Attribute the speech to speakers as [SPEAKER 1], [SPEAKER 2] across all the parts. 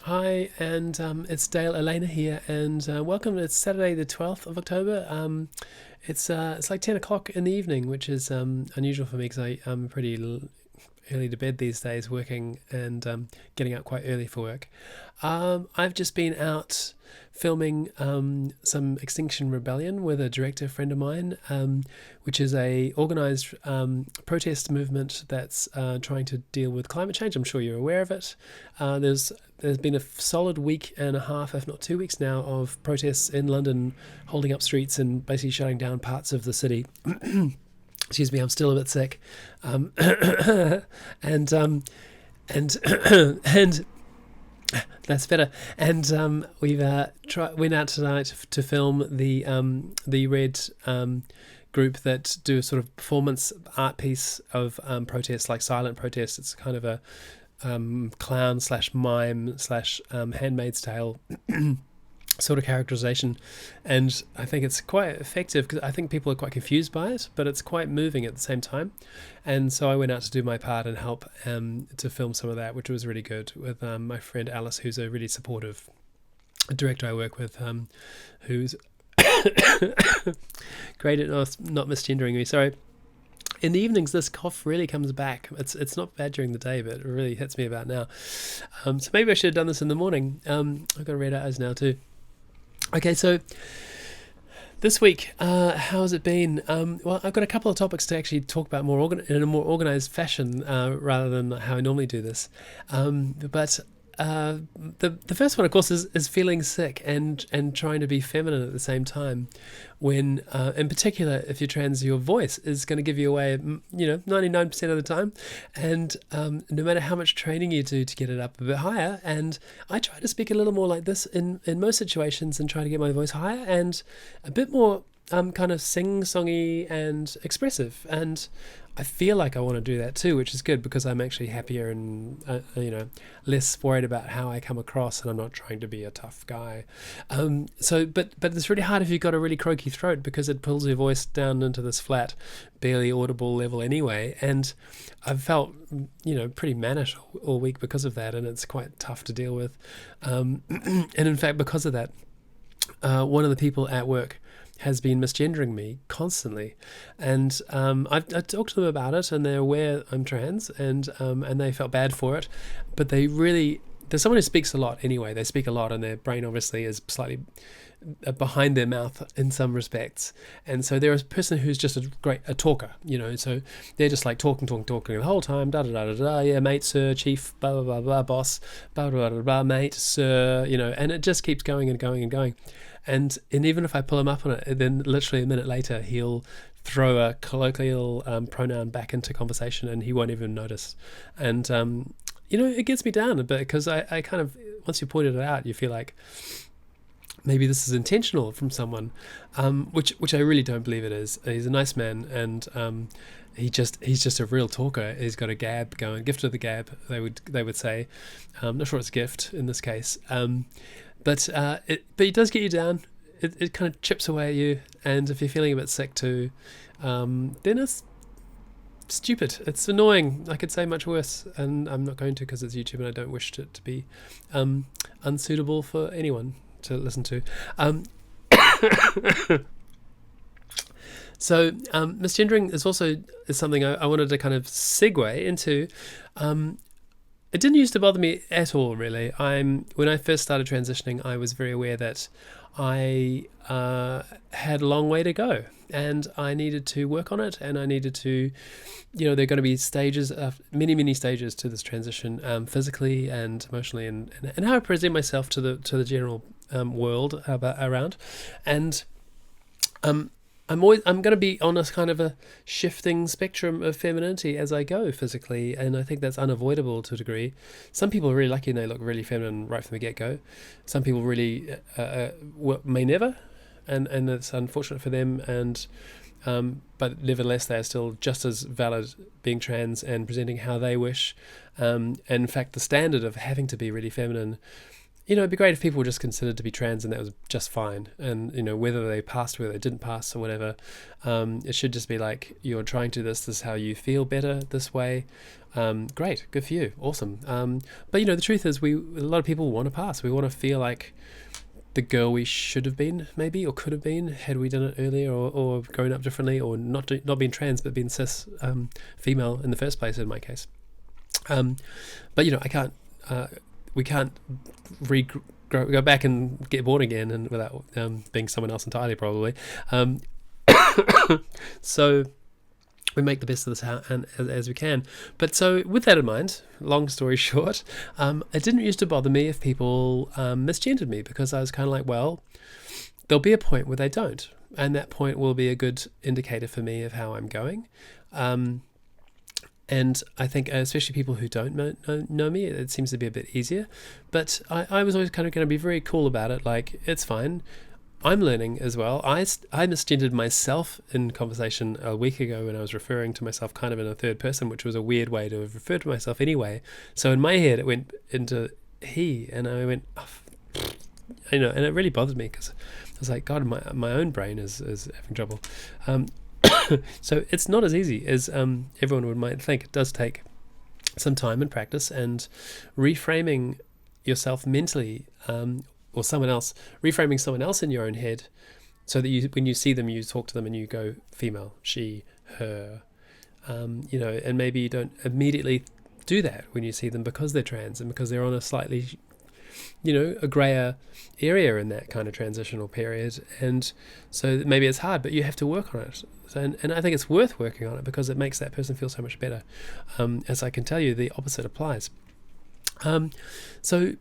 [SPEAKER 1] Hi, and it's Dale Elena here, and welcome. It's Saturday, the 12th of October. It's like 10 o'clock in the evening, which is unusual for me because I'm pretty early to bed these days, working and getting out quite early for work. I've just been out filming some Extinction Rebellion with a director friend of mine, which is a organised protest movement that's trying to deal with climate change. I'm sure you're aware of it. There's been a solid week and a half, if not 2 weeks now, of protests in London, holding up streets and basically shutting down parts of the city. Excuse me, I'm still a bit sick, and and and that's better. And we've went out tonight to film the Red group that do a sort of performance art piece of protests, like silent protests. It's kind of a clown slash mime slash Handmaid's Tale sort of characterization, and I think it's quite effective because I think people are quite confused by it, but it's quite moving at the same time. And so I went out to do my part and help to film some of that, which was really good, with my friend Alice, who's a really supportive director I work with, who's great at not misgendering me. Sorry. In the evenings, this cough really comes back. It's not bad during the day, but it really hits me about now. So maybe I should have done this in the morning. I've got red eyes now too. Okay, so this week, how's it been? Well, I've got a couple of topics to actually talk about in a more organised fashion, rather than how I normally do this. But the first one, of course, is feeling sick and trying to be feminine at the same time. When, in particular, if you're trans, your voice is going to give you away, 99% of the time. And no matter how much training you do to get it up a bit higher, and I try to speak a little more like this in most situations and try to get my voice higher and a bit more kind of sing-songy and expressive. And I feel like I want to do that too, which is good because I'm actually happier and less worried about how I come across, and I'm not trying to be a tough guy. But it's really hard if you've got a really croaky throat because it pulls your voice down into this flat, barely audible level anyway. And I've felt pretty mannish all week because of that, and it's quite tough to deal with. And in fact, because of that, one of the people at work has been misgendering me constantly, and I talked to them about it, and they're aware I'm trans, and they felt bad for it, but there's someone who speaks a lot anyway. They speak a lot, and their brain obviously is slightly behind their mouth in some respects, and so they're a person who's just a talker, so they're just like talking the whole time, da da da da da, yeah, mate, sir, chief, blah blah blah blah, boss, blah blah blah blah, mate, sir, and it just keeps going and going and going. And even if I pull him up on it, then literally a minute later he'll throw a colloquial pronoun back into conversation, and he won't even notice. And it gets me down a bit because I kind of, once you pointed it out, you feel like maybe this is intentional from someone, which I really don't believe it is. He's a nice man, and he's just a real talker. He's got a gab going, gift of the gab, they would say. I'm not sure it's a gift in this case. But it does get you down. It kind of chips away at you, and if you're feeling a bit sick too, then it's stupid. It's annoying. I could say much worse, and I'm not going to because it's YouTube, and I don't wish it to be unsuitable for anyone to listen to. So misgendering is something I wanted to kind of segue into. It didn't used to bother me at all, really. When I first started transitioning, I was very aware that I had a long way to go, and I needed to work on it, and I needed to, there are going to be stages, many stages to this transition, physically and emotionally, and how I present myself to the general world around, and I'm going to be on a kind of a shifting spectrum of femininity as I go physically, and I think that's unavoidable to a degree. Some people are really lucky and they look really feminine right from the get-go. Some people really may never, and it's unfortunate for them. And but nevertheless, they are still just as valid being trans and presenting how they wish. And in fact, the standard of having to be really feminine, it'd be great if people were just considered to be trans and that was just fine. And, whether they passed, whether they didn't pass or whatever, it should just be like, you're trying to do this is how you feel better this way. Great, good for you, awesome. But, the truth is a lot of people want to pass. We want to feel like the girl we should have been, maybe, or could have been, had we done it earlier, or grown up differently, or not being trans, but being cis female in the first place, in my case. But, I can't... we can't go back and get born again and without being someone else entirely, probably. So we make the best of this as we can. But so with that in mind, long story short, it didn't used to bother me if people misgendered me, because I was kind of like, well, there'll be a point where they don't, and that point will be a good indicator for me of how I'm going. And I think especially people who don't know me, it seems to be a bit easier. But I was always kind of going to be very cool about it. Like, it's fine. I'm learning as well. I misgendered myself in conversation a week ago when I was referring to myself kind of in a third person, which was a weird way to have referred to myself anyway. So in my head, it went into he, and I went, and it really bothered me, because I was like, God, my own brain is having trouble. So it's not as easy as everyone might think. It does take some time and practice, and reframing yourself mentally, or reframing someone else in your own head, so that when you see them, you talk to them and you go female, she, her, and maybe you don't immediately do that when you see them because they're trans and because they're on a slightly, a grayer area in that kind of transitional period. And so maybe it's hard, but you have to work on it. And I think it's worth working on it, because it makes that person feel so much better. As I can tell you, the opposite applies. So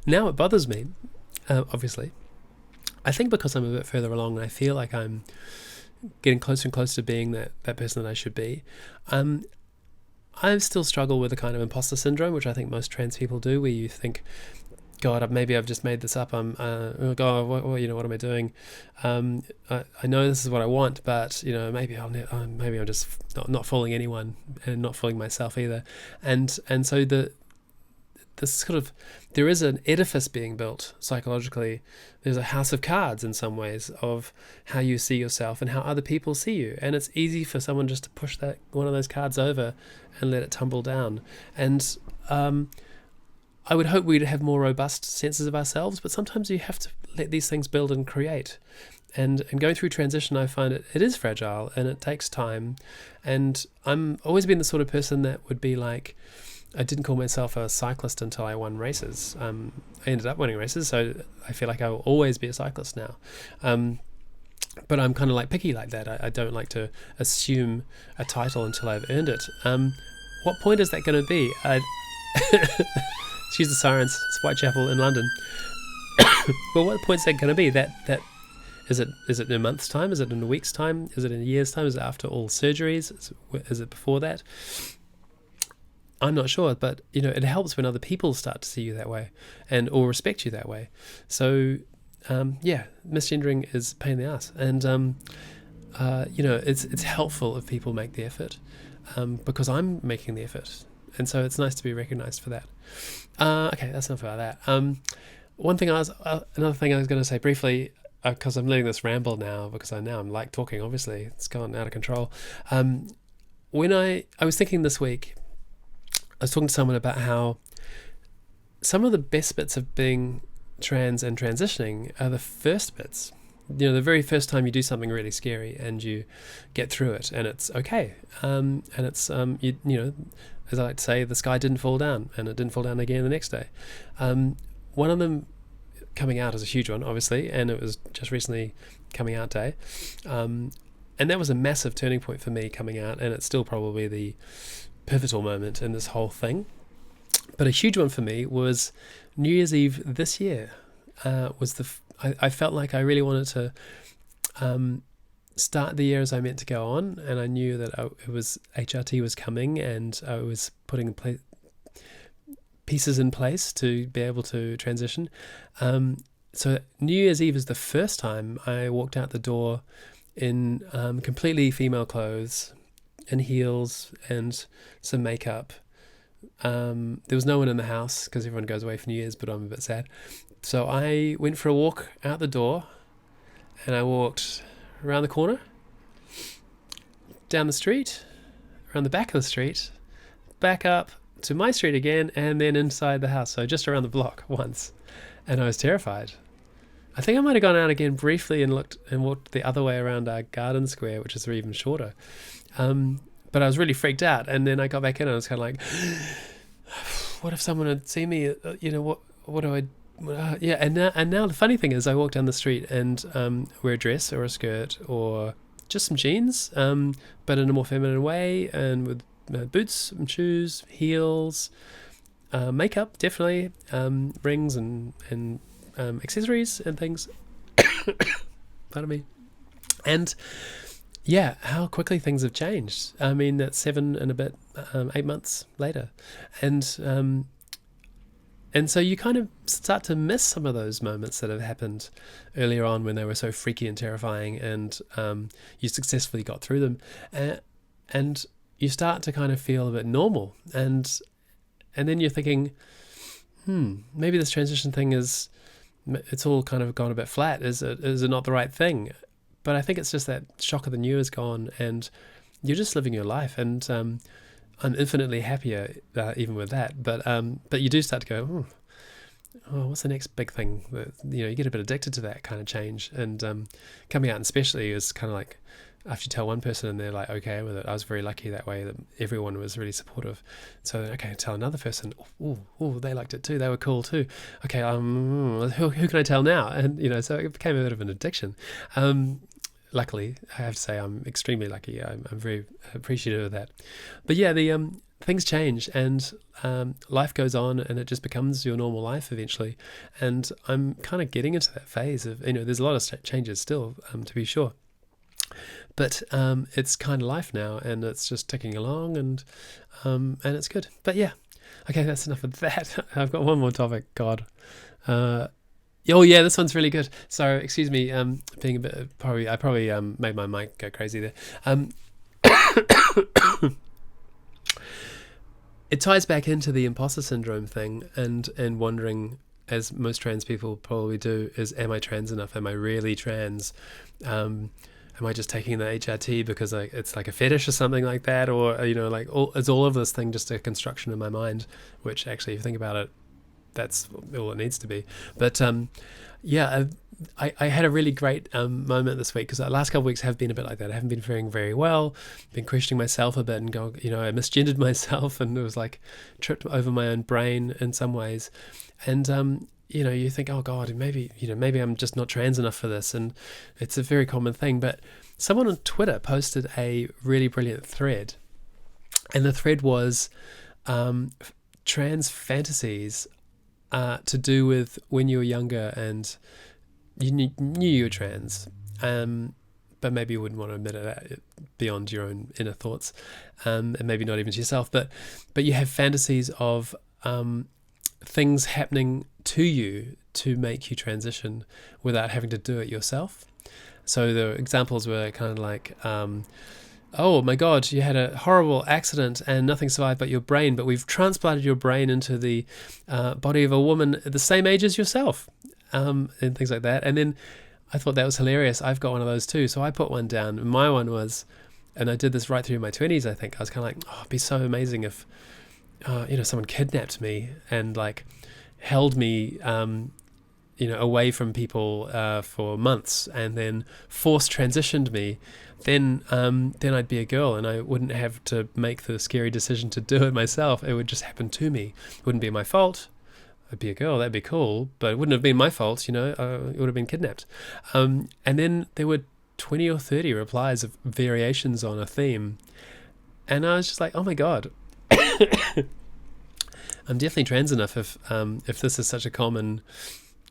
[SPEAKER 1] now it bothers me, obviously. I think because I'm a bit further along and I feel like I'm getting closer and closer to being that person that I should be. I still struggle with a kind of imposter syndrome, which I think most trans people do, where you think, God, maybe I've just made this up. Oh God, what am I doing? I know this is what I want, but maybe I'm just not fooling anyone and not fooling myself either. And so this sort of, there is an edifice being built psychologically. There's a house of cards in some ways of how you see yourself and how other people see you. And it's easy for someone just to push one of those cards over and let it tumble down. And I would hope we'd have more robust senses of ourselves, but sometimes you have to let these things build and create. And going through transition, I find it is fragile and it takes time. And I'm always been the sort of person that would be like, I didn't call myself a cyclist until I won races. I ended up winning races, so I feel like I will always be a cyclist now. But I'm kind of like picky like that. I don't like to assume a title until I've earned it. What point is that going to be? Excuse the sirens. It's Whitechapel in London. Well, what point is that going to be? That is it in a month's time? Is it in a week's time? Is it in a year's time? Is it after all surgeries? Is it before that? I'm not sure, but it helps when other people start to see you that way or respect you that way. So misgendering is a pain in the ass, and it's helpful if people make the effort, because I'm making the effort, and so it's nice to be recognized for that. Okay, that's enough about that. Another thing I was going to say briefly, because I'm letting this ramble now, because I'm like talking. Obviously, it's gone out of control. When I was thinking this week, I was talking to someone about how some of the best bits of being trans and transitioning are the first bits. The very first time you do something really scary and you get through it and it's okay. And it's, as I like to say, the sky didn't fall down, and it didn't fall down again the next day. One of them coming out is a huge one, obviously, and it was just recently coming out day. And that was a massive turning point for me, coming out, and it's still probably the pivotal moment in this whole thing. But a huge one for me was New Year's Eve this year. I felt like I really wanted to start the year as I meant to go on, and I knew that HRT was coming, and I was putting pieces in place to be able to transition. So New Year's Eve is the first time I walked out the door in completely female clothes and heels and some makeup, There was no one in the house because everyone goes away for New Year's, but I'm a bit sad. So I went for a walk out the door, and I walked around the corner, down the street, around the back of the street, back up to my street again, and then inside the house. So just around the block once. And I was terrified. I think I might have gone out again briefly and walked the other way around our garden square, which is even shorter. But I was really freaked out. And then I got back in and I was kind of like, what if someone had seen me? What do I... yeah, and now the funny thing is I walk down the street and wear a dress or a skirt or just some jeans, but in a more feminine way, and with boots and shoes, heels, makeup, definitely, rings and accessories and things. Pardon me. And yeah, how quickly things have changed. I mean, that's 7 and a bit, 8 months later. And so you kind of start to miss some of those moments that have happened earlier on when they were so freaky and terrifying, and you successfully got through them. And you start to kind of feel a bit normal. And then you're thinking, maybe this transition thing it's all kind of gone a bit flat. Is it not the right thing? But I think it's just that shock of the new is gone, and you're just living your life. And I'm infinitely happier even with that. But you do start to go, what's the next big thing? You get a bit addicted to that kind of change. And coming out, and especially, is kind of like, after you tell one person and they're like okay with it. I was very lucky that way, that everyone was really supportive. So okay, tell another person, they liked it too, they were cool too. Okay, who can I tell now? And so it became a bit of an addiction. Luckily, I have to say I'm extremely lucky. I'm very appreciative of that. But yeah, the things change, and life goes on, and it just becomes your normal life eventually. And I'm kind of getting into that phase of, there's a lot of changes still, to be sure. But it's kind of life now, and it's just ticking along, and it's good. But yeah, okay, that's enough of that. I've got one more topic. God. Oh yeah, this one's really good. So excuse me, being a bit I probably made my mic go crazy there. It ties back into the imposter syndrome thing, and wondering, as most trans people probably do, is, am I trans enough? Am I really trans? Am I just taking the HRT because it's like a fetish or something like that? Or, is all of this thing just a construction in my mind? Which actually, if you think about it, that's all it needs to be. But yeah, I had a really great moment this week, because the last couple of weeks have been a bit like that. I haven't been feeling very well, been questioning myself a bit, and I misgendered myself, and it was like tripped over my own brain in some ways. And you think, oh God, maybe I'm just not trans enough for this. And it's a very common thing. But someone on Twitter posted a really brilliant thread. And the thread was trans fantasies to do with when you were younger and you knew you were trans. But maybe you wouldn't want to admit it beyond your own inner thoughts, and maybe not even to yourself. But you have fantasies of things happening to you to make you transition without having to do it yourself. So the examples were kind of like, oh my God, you had a horrible accident and nothing survived but your brain, but we've transplanted your brain into the body of a woman the same age as yourself, and things like that. And then I thought that was hilarious. I've got one of those too. So I put one down. My one was, and I did this right through my 20s, I think. I was kind of like, oh, it'd be so amazing if someone kidnapped me and like held me, away from people for months, and then forced transitioned me. Then I'd be a girl, and I wouldn't have to make the scary decision to do it myself. It would just happen to me. It wouldn't be my fault. I'd be a girl. That'd be cool, but it wouldn't have been my fault. It would have been kidnapped. And then there were 20 or 30 replies of variations on a theme, and I was just like, oh my God. I'm definitely trans enough if this is such a common,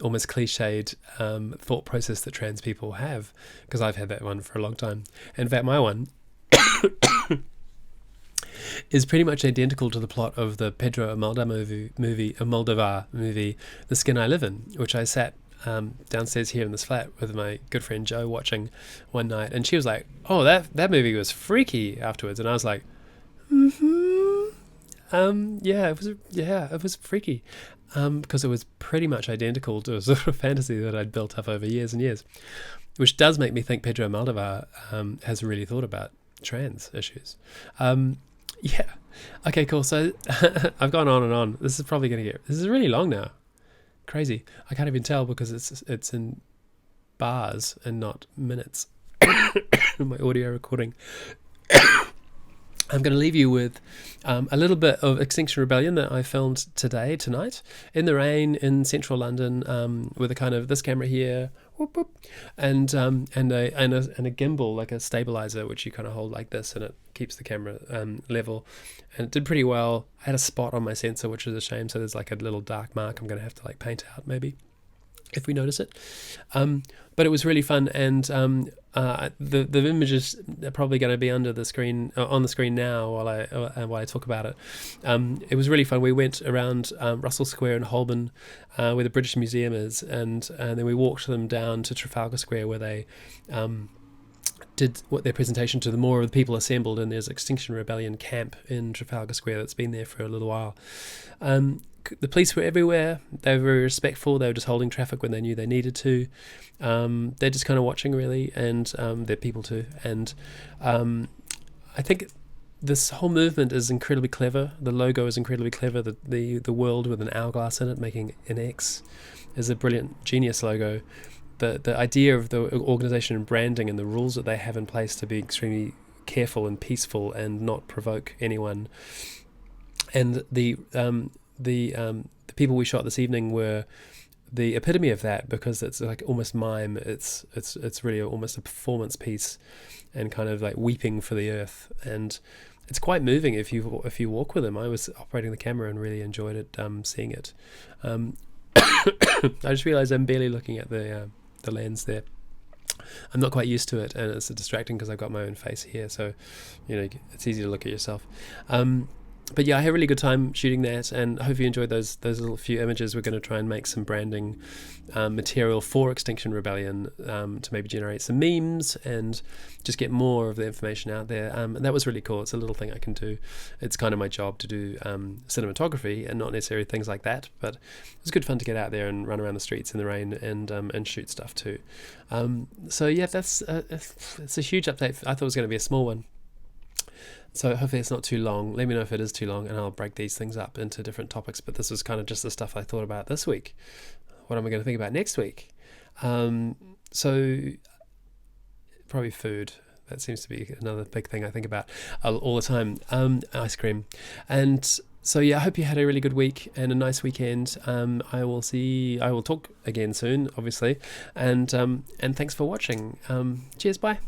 [SPEAKER 1] almost cliched thought process that trans people have, because I've had that one for a long time. In fact, my one is pretty much identical to the plot of the Pedro Almodovar movie, The Skin I Live In, which I sat downstairs here in this flat with my good friend Jo watching one night, and she was like, oh, that movie was freaky afterwards, and I was like, It was freaky. Because it was pretty much identical to a sort of fantasy that I'd built up over years and years, which does make me think Pedro Almodovar has really thought about trans issues. Yeah. Okay, cool. So I've gone on and on. This is really long now. Crazy. I can't even tell because it's in bars and not minutes. My audio recording. I'm going to leave you with a little bit of Extinction Rebellion that I filmed tonight, in the rain in central London, with a kind of this camera here, whoop, whoop, and a gimbal, like a stabilizer, which you kind of hold like this, and it keeps the camera level. And it did pretty well. I had a spot on my sensor, which is a shame. So there's like a little dark mark I'm going to have to like paint out maybe, if we notice it. But it was really fun, and the images are probably going to be under the screen, on the screen now while I talk about it. It was really fun. We went around Russell Square in Holborn, where the British Museum is, and then we walked them down to Trafalgar Square, where they did their presentation to the more of the people assembled, and there's Extinction Rebellion camp in Trafalgar Square that's been there for a little while. The police were everywhere. They were very respectful. They were just holding traffic when they knew they needed to. They're just kind of watching, really, and they're people too. And I think this whole movement is incredibly clever. The logo is incredibly clever. The world with an hourglass in it, making an X, is a brilliant, genius logo. The idea of the organization and branding and the rules that they have in place to be extremely careful and peaceful and not provoke anyone. And the people we shot this evening were the epitome of that, because it's like almost mime. It's really almost a performance piece, and kind of like weeping for the earth, and it's quite moving if you walk with them. I was operating the camera and really enjoyed it, seeing it. I just realized I'm barely looking at the lens there. I'm not quite used to it, and it's distracting because I've got my own face here, so it's easy to look at yourself. But yeah, I had a really good time shooting that, and I hope you enjoyed those little few images. We're going to try and make some branding material for Extinction Rebellion, to maybe generate some memes and just get more of the information out there. And that was really cool. It's a little thing I can do. It's kind of my job to do cinematography and not necessarily things like that, but it's good fun to get out there and run around the streets in the rain and shoot stuff too. So yeah, it's a huge update. I thought it was going to be a small one. So hopefully it's not too long. Let me know if it is too long, and I'll break these things up into different topics. But this was kind of just the stuff I thought about this week. What am I going to think about next week? So probably food. That seems to be another big thing I think about all the time. Ice cream. And so yeah, I hope you had a really good week and a nice weekend. I will talk again soon, obviously. And thanks for watching. Cheers, bye.